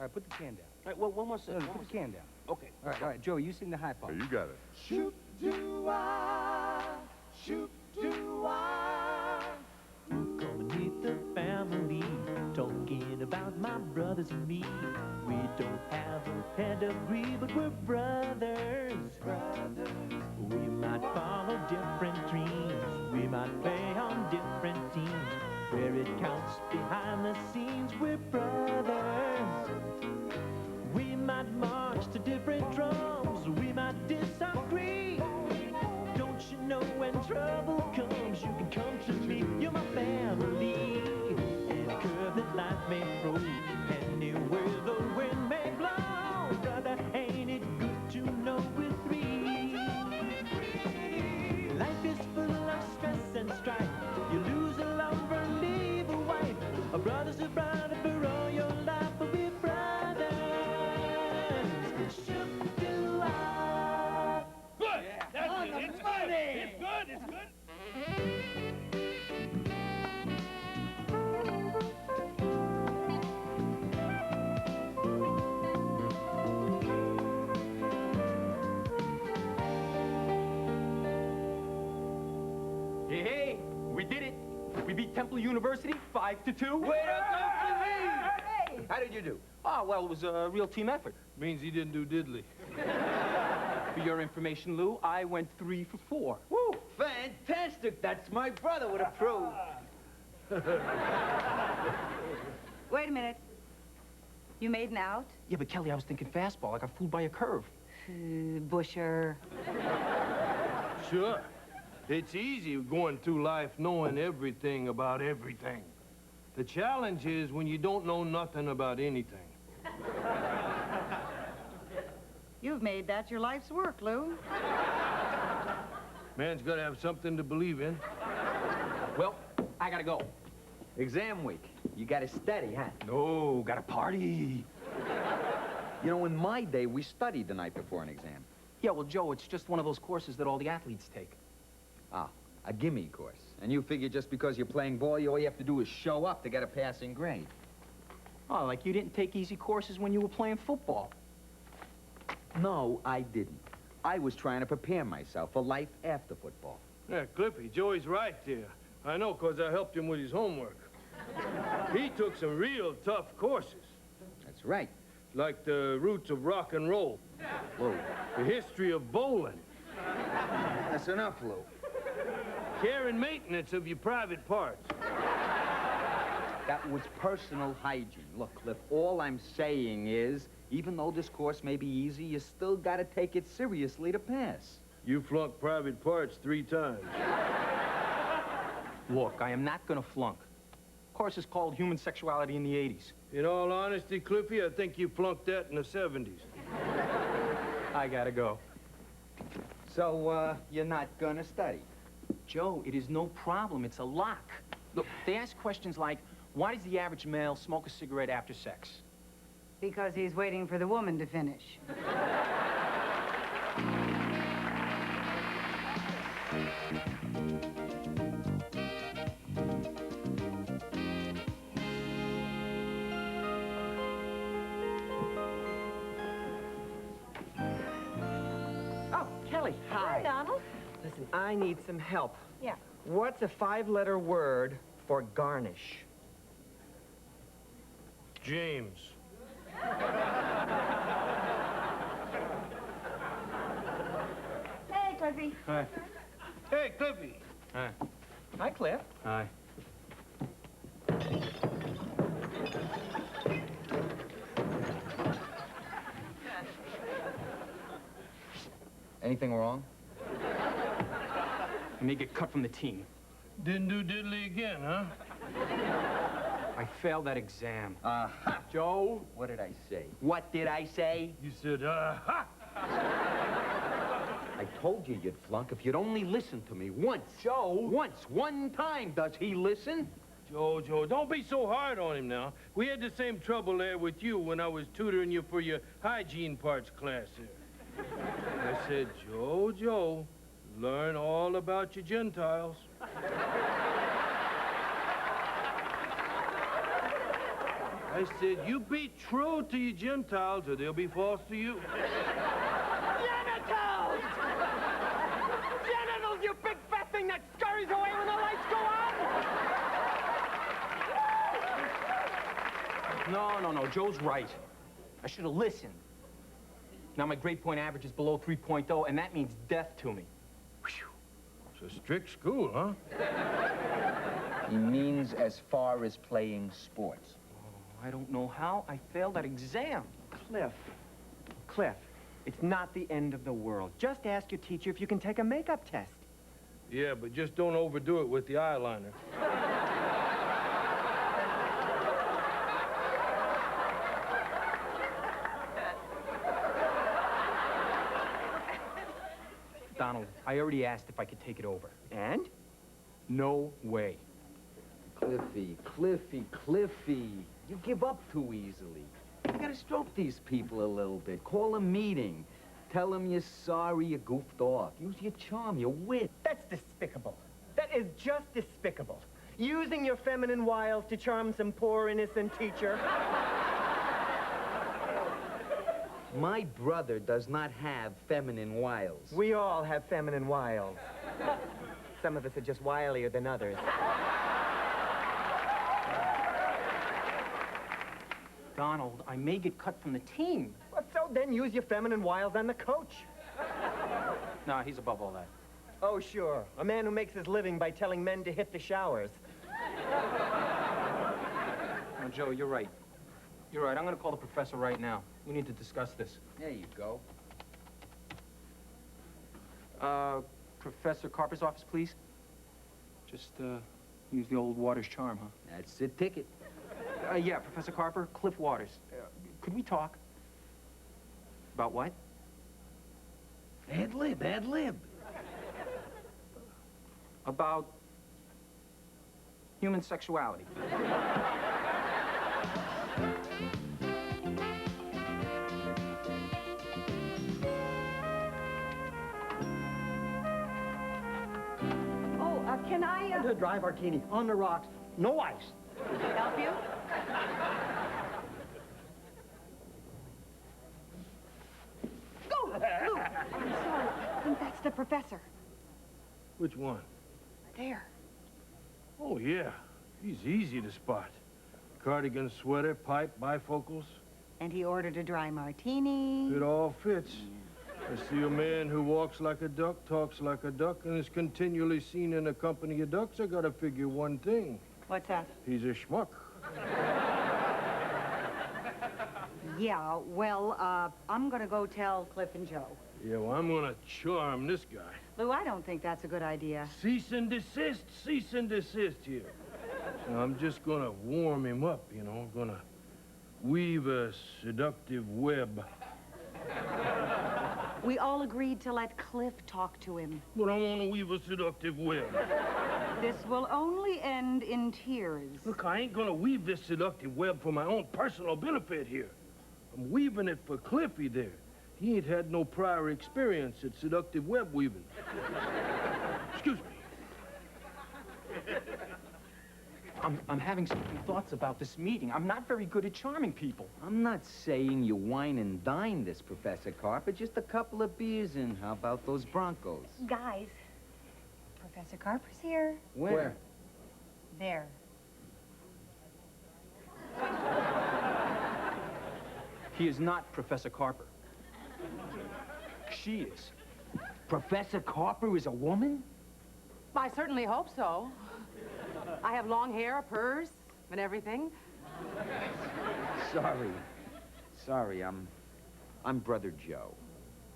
right, put the can down. All right, well, one more second. Put the can down. Okay. All right, Joey, you sing the high part. Hey, you got it. Shoot-do-I, shoot-do-I. Gonna meet the family, talking about my brothers and me. We don't have a pedigree, but we're brothers. We might follow different dreams, we might play on different teams. Where it counts behind the scenes, we're brothers. We might march to different drums, we might disagree. Don't you know when trouble comes, you can come to me, you're my family. Any curve that life may throw, anywhere the wind may blow, brother, ain't it good to know we're three? Life is full of stress and strife. You lose a lover, leave a wife. A brother's a brother for all your life, but we're brothers. Shoot do I. Good! That's it. It's good. It's good. It's good. Hey, we did it. We beat Temple University 5-2. Way to go for me! How did you do? Oh, well, it was a real team effort. Means he didn't do diddly. For your information, Lou, I went 3 for 4. Woo! Fantastic! That's my brother would approve. Wait a minute. You made an out? Yeah, but Kelly, I was thinking fastball. I got fooled by a curve. Busher. Sure. It's easy going through life knowing everything about everything. The challenge is when you don't know nothing about anything. You've made that your life's work, Lou. Man's got to have something to believe in. Well, I gotta go. Exam week. You gotta study, huh? No, gotta party. You know, in my day, we studied the night before an exam. Yeah, well, Joe, it's just one of those courses that all the athletes take. Ah, a gimme course. And you figure just because you're playing ball, all you have to do is show up to get a passing grade. Oh, like you didn't take easy courses when you were playing football. No, I didn't. I was trying to prepare myself for life after football. Yeah, Cliffy, Joey's right there. I know, 'cause I helped him with his homework. He took some real tough courses. That's right. Like the roots of rock and roll. Whoa. The history of bowling. That's enough, Lou. Care and maintenance of your private parts. That was personal hygiene. Look, Cliff, all I'm saying is, even though this course may be easy, you still gotta take it seriously to pass. You flunked private parts 3 times. Look, I am not gonna flunk. Course is called Human Sexuality in the 80s. In all honesty, Cliffy, I think you flunked that in the 70s. I gotta go. So, you're not gonna study? Joe, it is no problem. It's a lock. Look, they ask questions like, why does the average male smoke a cigarette after sex? Because he's waiting for the woman to finish. Oh, Kelly, hi. Hi, Donald. Listen, I need some help. Yeah. What's a 5-letter word for garnish? James. Hey, Cliffy. Hi. Hey, Cliffy. Hi. Hi, Cliff. Hi. Anything wrong? I may get cut from the team. Didn't do diddly again, huh? I failed that exam. Uh-huh. Joe? What did I say? What did I say? You said, ha! I told you you'd flunk if you'd only listen to me once. Joe? Once. One time. Does he listen? Joe, don't be so hard on him now. We had the same trouble there with you when I was tutoring you for your hygiene parts class there. I said, Joe, learn all about your Gentiles. I said, you be true to your Gentiles or they'll be false to you. Genitals! Genitals, you big fat thing that scurries away when the lights go on! No, Joe's right. I should have listened. Now my grade point average is below 3.0, and that means death to me. Whew. It's a strict school, huh? He means as far as playing sports. I don't know how I failed that exam. Cliff, it's not the end of the world. Just ask your teacher if you can take a makeup test. Yeah, but just don't overdo it with the eyeliner. Donald, I already asked if I could take it over. And? No way. Cliffy. You give up too easily. You gotta stroke these people a little bit. Call a meeting. Tell them you're sorry you goofed off. Use your charm, your wit. That's despicable. That is just despicable. Using your feminine wiles to charm some poor innocent teacher. My brother does not have feminine wiles. We all have feminine wiles. Some of us are just wilier than others. Donald, I may get cut from the team. Well, so then use your feminine wiles on the coach. No, he's above all that. Oh, sure. A man who makes his living by telling men to hit the showers. No, Joe, you're right. You're right. I'm going to call the professor right now. We need to discuss this. There you go. Professor Carper's office, please. Just, use the old Waters charm, huh? That's the ticket. Yeah, Professor Carper, Cliff Waters. Could we talk? About what? Ad lib. About human sexuality. Can I, The dry martini, on the rocks, no ice. help you? Go, Lou! I'm sorry. I think that's the professor. Which one? There. Oh, yeah. He's easy to spot. Cardigan, sweater, pipe, bifocals. And he ordered a dry martini. It all fits. I see a man who walks like a duck, talks like a duck, and is continually seen in a company of ducks. I gotta figure one thing. What's that? He's a schmuck. Yeah, well, I'm gonna go tell Cliff and Joe. Yeah, well, I'm gonna charm this guy. Lou, I don't think that's a good idea. Cease and desist here. So I'm just gonna warm him up, you know, gonna weave a seductive web. We all agreed to let Cliff talk to him. But I wanna weave a seductive web. This will only end in tears. Look, I ain't gonna weave this seductive web for my own personal benefit here. I'm weaving it for Cliffy there. He ain't had no prior experience at seductive web weaving. Excuse me. I'm having second thoughts about this meeting. I'm not very good at charming people. I'm not saying you wine and dine this, Professor Carper. Just a couple of beers and how about those Broncos? Guys, Professor Carper's here. Where? There. He is not Professor Carper. She is. Professor Carper is a woman? I certainly hope so. I have long hair, a purse, and everything. Sorry, I'm Brother Joe.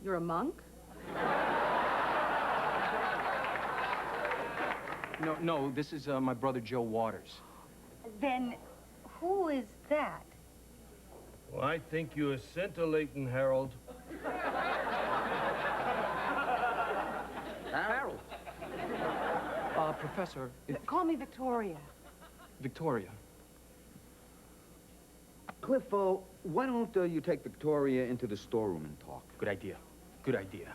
You're a monk? No, this is my brother Joe Waters. Then who is that? Well, I think you're scintillating, Harold. Harold. Professor, Call me Victoria. Victoria. Cliff, why don't you take Victoria into the storeroom and talk? Good idea. Good idea.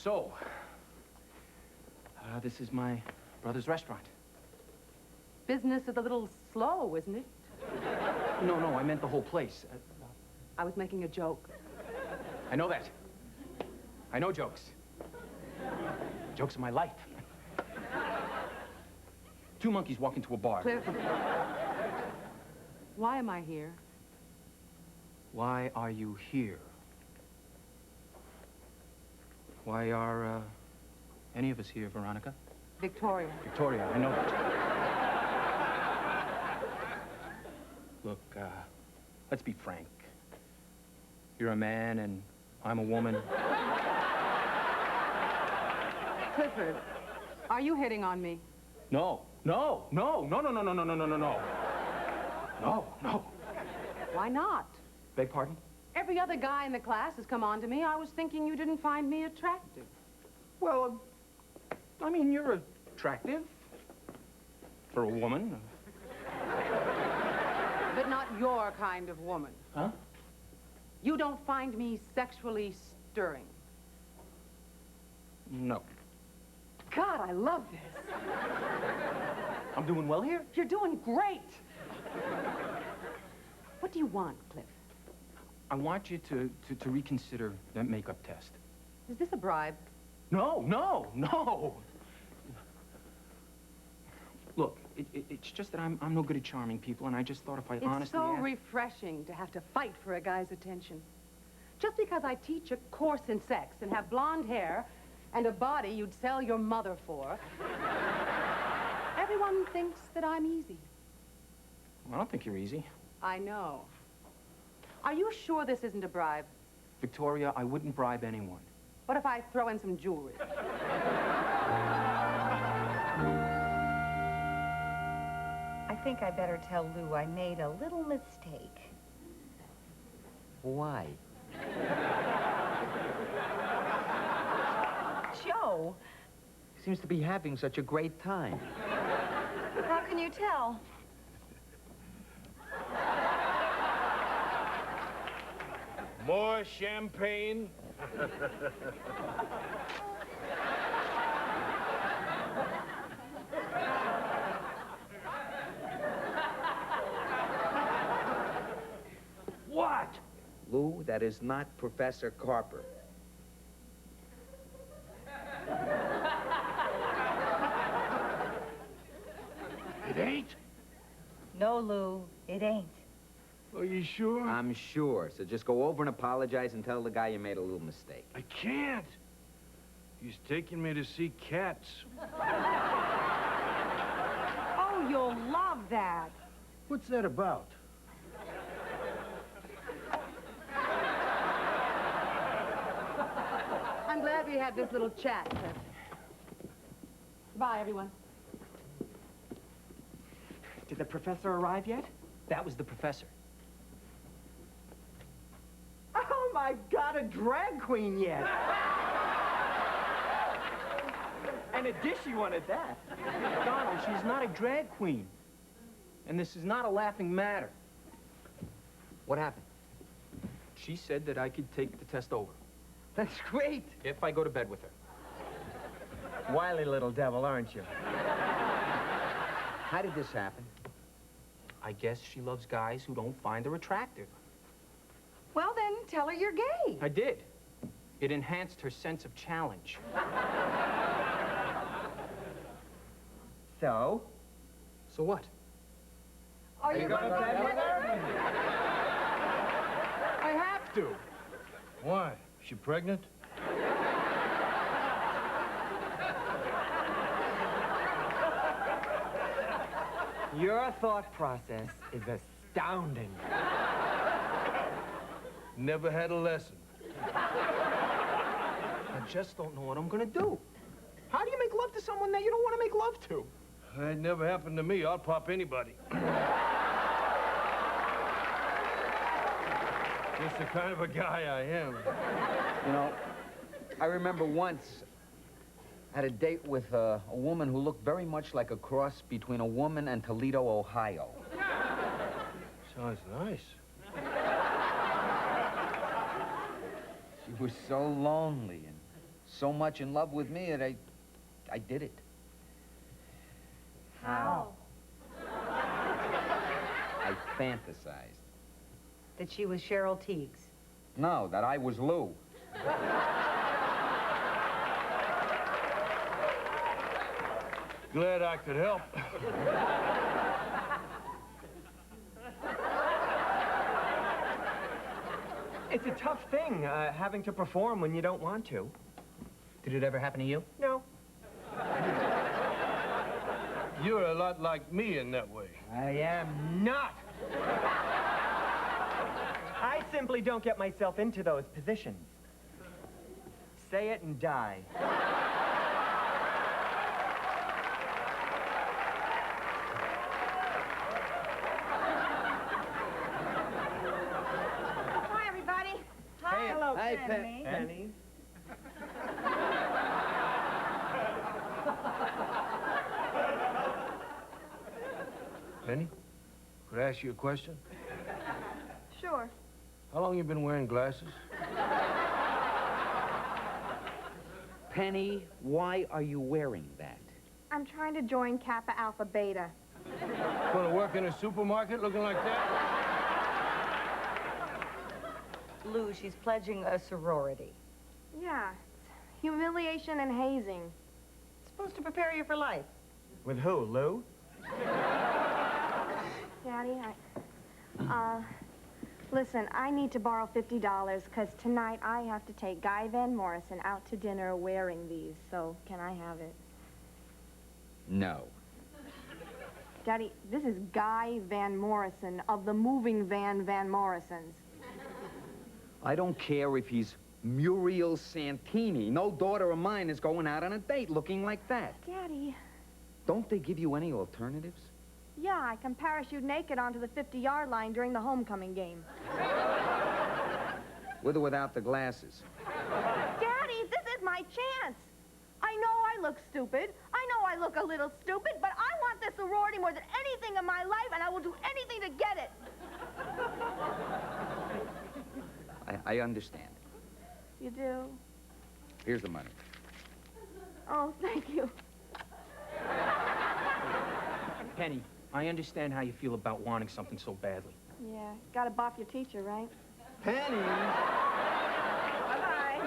So, this is my brother's restaurant. Business is a little slow, isn't it? No, I meant the whole place. I was making a joke. I know that. I know jokes. Jokes of my life. Two monkeys walk into a bar. Cliff, why am I here? Why are you here? Why are, any of us here, Veronica? Victoria. Victoria, I know that. Look, let's be frank. You're a man and I'm a woman. Clifford, are you hitting on me? No. No. Why not? Beg pardon? Every other guy in the class has come on to me. I was thinking you didn't find me attractive. Well, I mean, you're attractive. For a woman. But not your kind of woman. Huh? You don't find me sexually stirring. No. God, I love this. I'm doing well here? You're doing great. What do you want, Cliff? I want you to reconsider that makeup test. Is this a bribe? No. Look, it's just that I'm no good at charming people, and I just thought if I honestly It's so asked... refreshing to have to fight for a guy's attention. Just because I teach a course in sex and have blonde hair and a body you'd sell your mother for, everyone thinks that I'm easy. I don't think you're easy. I know. Are you sure this isn't a bribe? Victoria, I wouldn't bribe anyone. What if I throw in some jewelry? I think I better tell Lou I made a little mistake. Why? Joe, Seems to be having such a great time. how can you tell? More champagne? What? Lou, that is not Professor Carper. It ain't? No, Lou, it ain't. Are you sure? I'm sure. So just go over and apologize and tell the guy you made a little mistake. I can't. He's taking me to see cats. Oh, you'll love that. What's that about? I'm glad we had this little chat, Cliff. Bye, everyone. Did the professor arrive yet? That was the professor. Oh, my God, a drag queen yet. And a dishy one at that. Donald, she's not a drag queen. And this is not a laughing matter. What happened? She said that I could take the test over. That's great. If I go to bed with her. Wily little devil, aren't you? How did this happen? I guess she loves guys who don't find her attractive. Well, then, tell her you're gay. I did. It enhanced her sense of challenge. So? So what? Are you going to bed with her? I have to. Why? She pregnant? Your thought process is astounding. Never had a lesson. I just don't know what I'm gonna do. How do you make love to someone that you don't want to make love to? That never happened to me. I'll pop anybody. Just the kind of a guy I am. You know, I remember once I had a date with a woman who looked very much like a cross between a woman and Toledo, Ohio. Sounds nice. She was so lonely and so much in love with me that I did it. How? I fantasized. That she was Cheryl Teagues. No, that I was Lou. Glad I could help. It's a tough thing, having to perform when you don't want to. Did it ever happen to you? No. You're a lot like me in that way. I am not. I simply don't get myself into those positions. Say it and die. Hi, everybody. Hi. Hello, Hi, Penny. Penny. Penny, could I ask you a question? Sure. How long you been wearing glasses? Penny, why are you wearing that? I'm trying to join Kappa Alpha Beta. Gonna work in a supermarket looking like that? Lou, she's pledging a sorority. Yeah, it's humiliation and hazing. It's supposed to prepare you for life. With who, Lou? Daddy, listen, I need to borrow $50 because tonight I have to take Guy Van Morrison out to dinner wearing these. So can I have it? No. Daddy, this is Guy Van Morrison of the Moving Van Morrisons. I don't care if he's Muriel Santini. No daughter of mine is going out on a date looking like that. Daddy. Don't they give you any alternatives? Yeah, I can parachute naked onto the 50-yard line during the homecoming game. With or without the glasses? Daddy, this is my chance. I know I look stupid. I know I look a little stupid, but I want this sorority more than anything in my life, and I will do anything to get it. I understand. You do? Here's the money. Oh, thank you. Penny, I understand how you feel about wanting something so badly. Yeah, gotta bop your teacher, right? Penny! Bye-bye.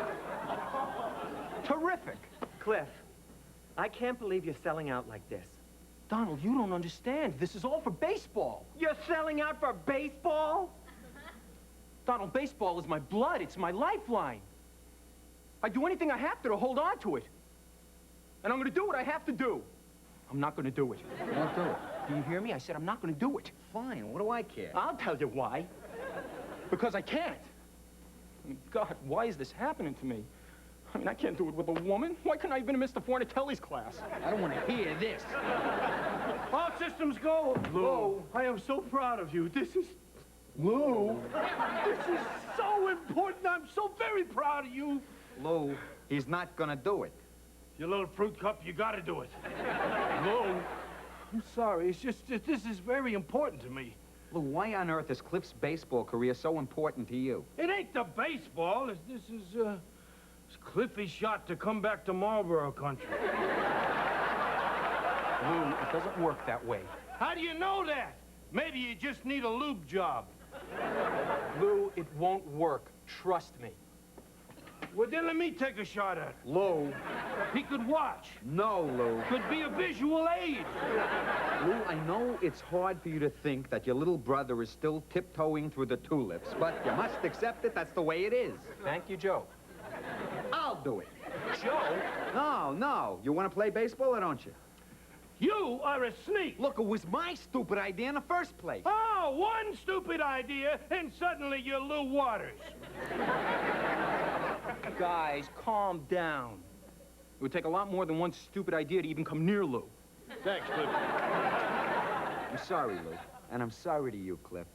Terrific. Cliff, I can't believe you're selling out like this. Donald, you don't understand. This is all for baseball. You're selling out for baseball? Donald, baseball is my blood. It's my lifeline. I do anything I have to hold on to it. And I'm going to do what I have to do. I'm not going to do it. You won't do it. Do you hear me? I said I'm not going to do it. Fine, what do I care? I'll tell you why. Because I can't. I mean, God, why is this happening to me? I mean, I can't do it with a woman. Why couldn't I have been in Mr. Fornatelli's class? I don't want to hear this. All systems go. Lou, I am so proud of you. This is... Lou, this is so important. I'm so very proud of you. Lou, he's not gonna do it. You little fruit cup, you gotta do it. Lou, I'm sorry. It's just that this is very important to me. Lou, why on earth is Cliff's baseball career so important to you? It ain't the baseball. This is it's Cliffy's shot to come back to Marlboro country. Lou, it doesn't work that way. How do you know that? Maybe you just need a lube job. Lou, it won't work. Trust me. Well, then let me take a shot at it. Lou. He could watch. No, Lou. Could be a visual aid. Lou, I know it's hard for you to think that your little brother is still tiptoeing through the tulips, but you must accept it. That's the way it is. Thank you, Joe. I'll do it. Joe? No. You want to play baseball or don't you? You are a sneak. Look, it was my stupid idea in the first place. Oh, one stupid idea, and suddenly you're Lou Waters. Guys, calm down. It would take a lot more than one stupid idea to even come near Lou. Thanks, Cliff. I'm sorry, Lou. And I'm sorry to you, Cliff.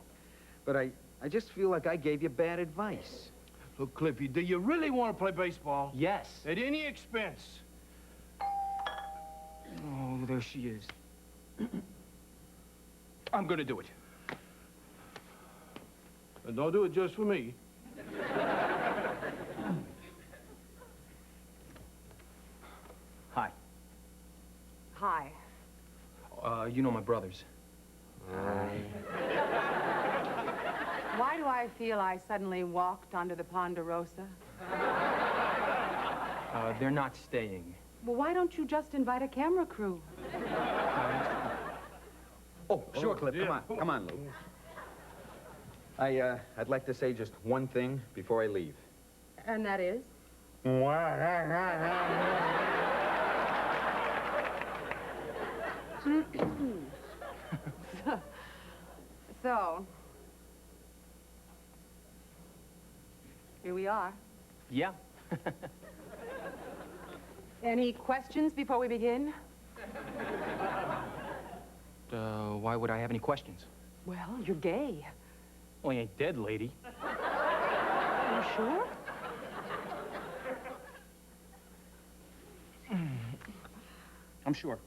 But I just feel like I gave you bad advice. Look, Cliffy, do you really want to play baseball? Yes. At any expense? Oh, there she is. I'm gonna do it. And don't do it just for me. Hi. Hi. You know my brothers. Why do I feel I suddenly walked onto the Ponderosa? They're not staying. Well, why don't you just invite a camera crew? Oh, sure, Cliff. Come on, Lou. I'd like to say just one thing before I leave. And that is? So, here we are. Yeah. Any questions before we begin? Why would I have any questions? Well, you're gay. Well, you ain't dead, lady. Are you sure? I'm sure.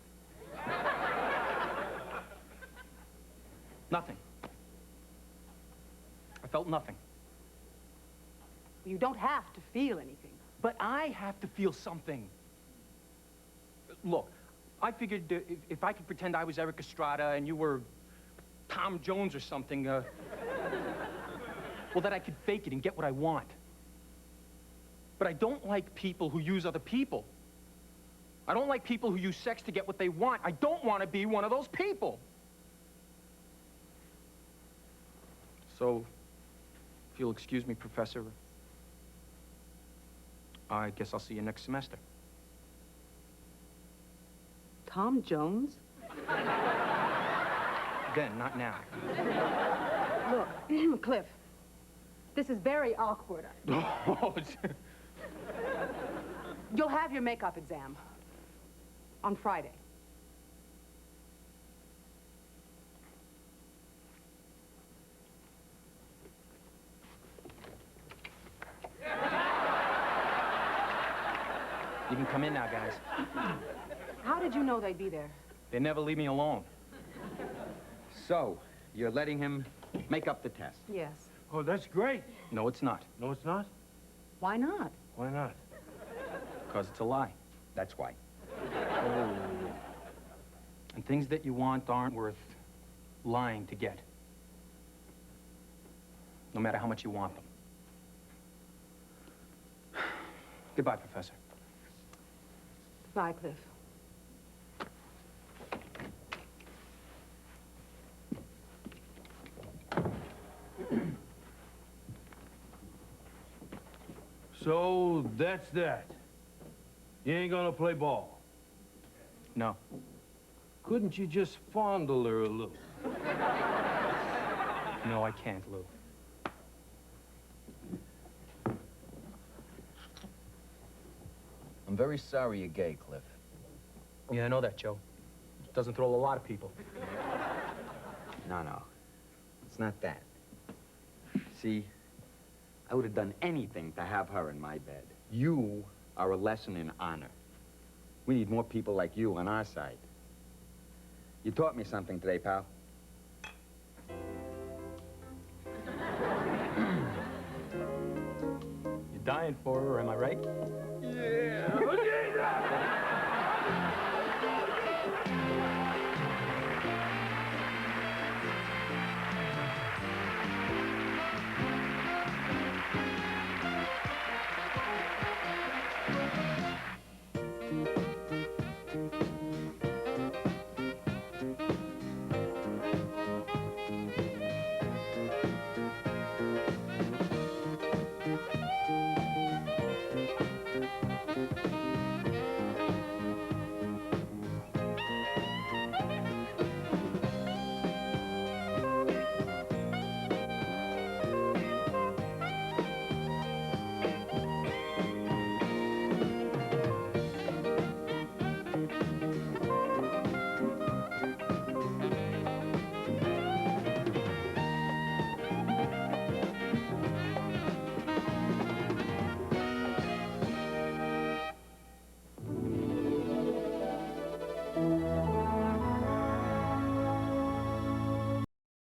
Nothing. I felt nothing. You don't have to feel anything. But I have to feel something. Look, I figured if I could pretend I was Eric Estrada and you were Tom Jones or something, well, that I could fake it and get what I want. But I don't like people who use other people. I don't like people who use sex to get what they want. I don't want to be one of those people. So, if you'll excuse me, Professor, I guess I'll see you next semester. Tom Jones? Then, not now. Look, Cliff, this is very awkward. You'll have your makeup exam on Friday. You can come in now, guys. How did you know they'd be there? They never leave me alone. So, you're letting him make up the test? Yes. Oh, that's great. No, it's not. No, it's not? Why not? Why not? Because it's a lie. That's why. Oh. And things that you want aren't worth lying to get. No matter how much you want them. Goodbye, Professor. Bye, Cliff. So, that's that. You ain't gonna play ball. No. Couldn't you just fondle her a little? No, I can't, Lou. I'm very sorry you're gay, Cliff. Yeah, I know that, Joe. It doesn't throw a lot of people. No. It's not that. See, I would have done anything to have her in my bed. You are a lesson in honor. We need more people like you on our side. You taught me something today, pal. You're dying for her, am I right?